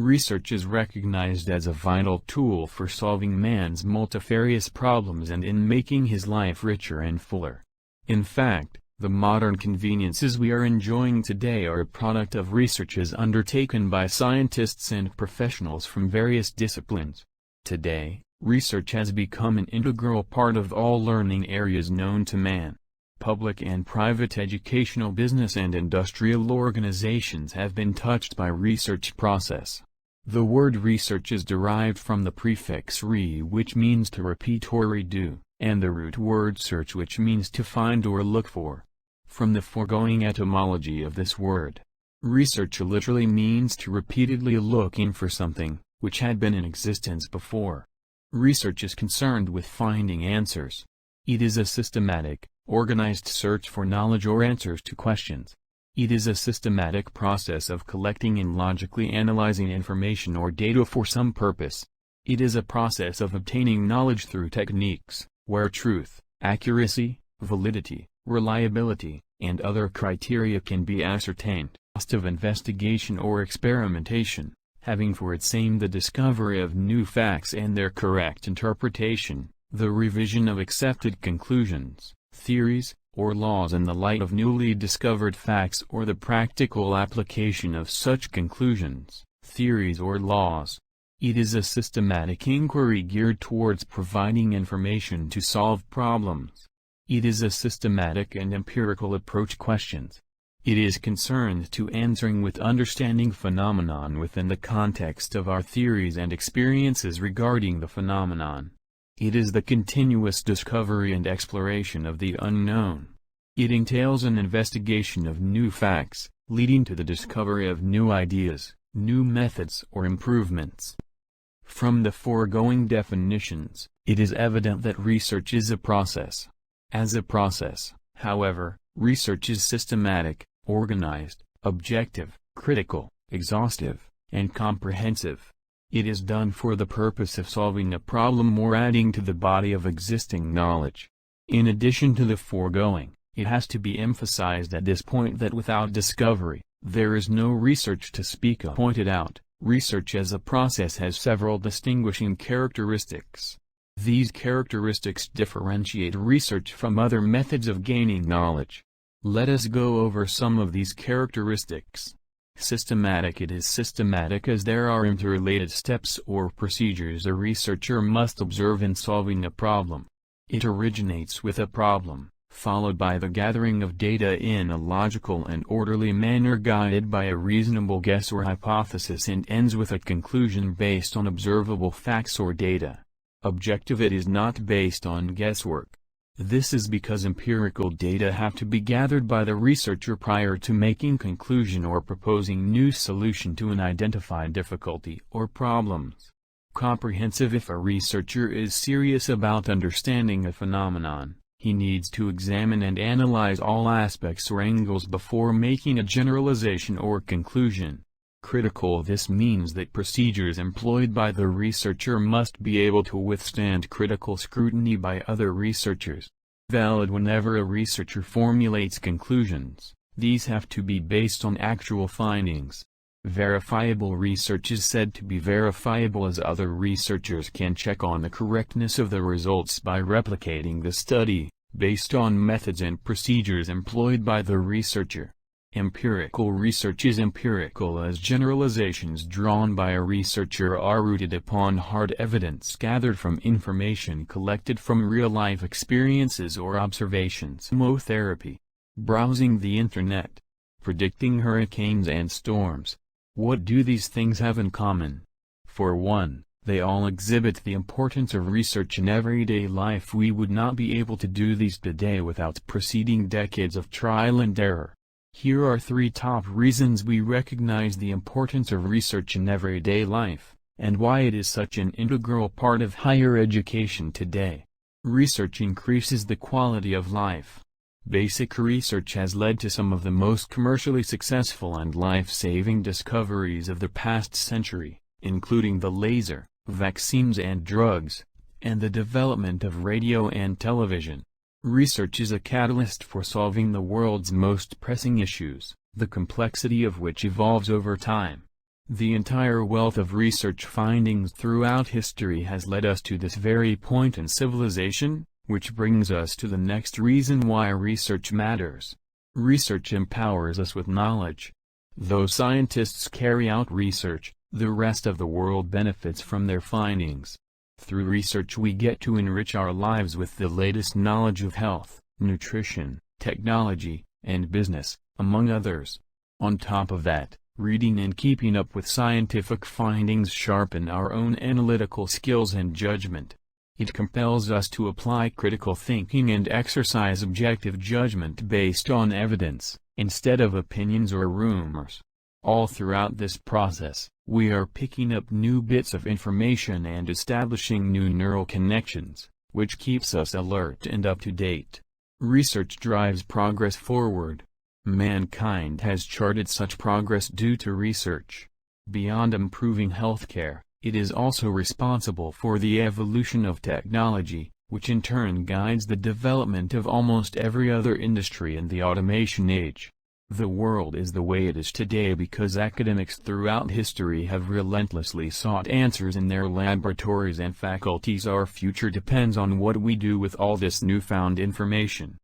Research is recognized as a vital tool for solving man's multifarious problems and in making his life richer and fuller. In fact, the modern conveniences we are enjoying today are a product of researches undertaken by scientists and professionals from various disciplines. Today, research has become an integral part of all learning areas known to man. Public and private educational business and industrial organizations have been touched by research process. The word research is derived from the prefix re, which means to repeat or redo, and the root word search, which means to find or look for. From the foregoing etymology of this word, research literally means to repeatedly looking for something, which had been in existence before. Research is concerned with finding answers. It is a systematic, organized search for knowledge or answers to questions. It is a systematic process of collecting and logically analyzing information or data for some purpose. It is a process of obtaining knowledge through techniques, where truth, accuracy, validity, reliability, and other criteria can be ascertained. Cost of investigation or experimentation, having for its aim the discovery of new facts and their correct interpretation, the revision of accepted conclusions, theories, or laws in the light of newly discovered facts, or the practical application of such conclusions, theories or laws. It is a systematic inquiry geared towards providing information to solve problems. It is a systematic and empirical approach questions. It is concerned to answering with understanding phenomenon within the context of our theories and experiences regarding the phenomenon. It is the continuous discovery and exploration of the unknown. It entails an investigation of new facts, leading to the discovery of new ideas, new methods or improvements. From the foregoing definitions, it is evident that research is a process. As a process, however, research is systematic, organized, objective, critical, exhaustive, and comprehensive. It is done for the purpose of solving a problem or adding to the body of existing knowledge. In addition to the foregoing, it has to be emphasized at this point that without discovery, there is no research to speak of. Pointed out, research as a process has several distinguishing characteristics. These characteristics differentiate research from other methods of gaining knowledge. Let us go over some of these characteristics. Systematic. It is systematic as there are interrelated steps or procedures a researcher must observe in solving a problem. It originates with a problem, followed by the gathering of data in a logical and orderly manner guided by a reasonable guess or hypothesis, and ends with a conclusion based on observable facts or data. Objective. It is not based on guesswork. This is because empirical data have to be gathered by the researcher prior to making conclusion or proposing new solution to an identified difficulty or problems. Comprehensive. If a researcher is serious about understanding a phenomenon, he needs to examine and analyze all aspects or angles before making a generalization or conclusion. Critical. This means that procedures employed by the researcher must be able to withstand critical scrutiny by other researchers. Valid. Whenever a researcher formulates conclusions, these have to be based on actual findings. Verifiable. Research is said to be verifiable as other researchers can check on the correctness of the results by replicating the study, based on methods and procedures employed by the researcher. Empirical. Research is empirical as generalizations drawn by a researcher are rooted upon hard evidence gathered from information collected from real-life experiences or observations. Chemotherapy. Browsing the internet. Predicting hurricanes and storms. What do these things have in common? For one, they all exhibit the importance of research in everyday life. We would not be able to do these today without preceding decades of trial and error. Here are 3 top reasons we recognize the importance of research in everyday life, and why it is such an integral part of higher education today. Research increases the quality of life. Basic research has led to some of the most commercially successful and life-saving discoveries of the past century, including the laser, vaccines and drugs, and the development of radio and television. Research is a catalyst for solving the world's most pressing issues, the complexity of which evolves over time. The entire wealth of research findings throughout history has led us to this very point in civilization, which brings us to the next reason why research matters. Research empowers us with knowledge. Though scientists carry out research, the rest of the world benefits from their findings. Through research we get to enrich our lives with the latest knowledge of health, nutrition, technology, and business, among others. On top of that, reading and keeping up with scientific findings sharpen our own analytical skills and judgment. It compels us to apply critical thinking and exercise objective judgment based on evidence, instead of opinions or rumors. All throughout this process, we are picking up new bits of information and establishing new neural connections, which keeps us alert and up to date. Research drives progress forward. Mankind has charted such progress due to research. Beyond improving healthcare, it is also responsible for the evolution of technology, which in turn guides the development of almost every other industry in the automation age. The world is the way it is today because academics throughout history have relentlessly sought answers in their laboratories and faculties. Our future depends on what we do with all this newfound information.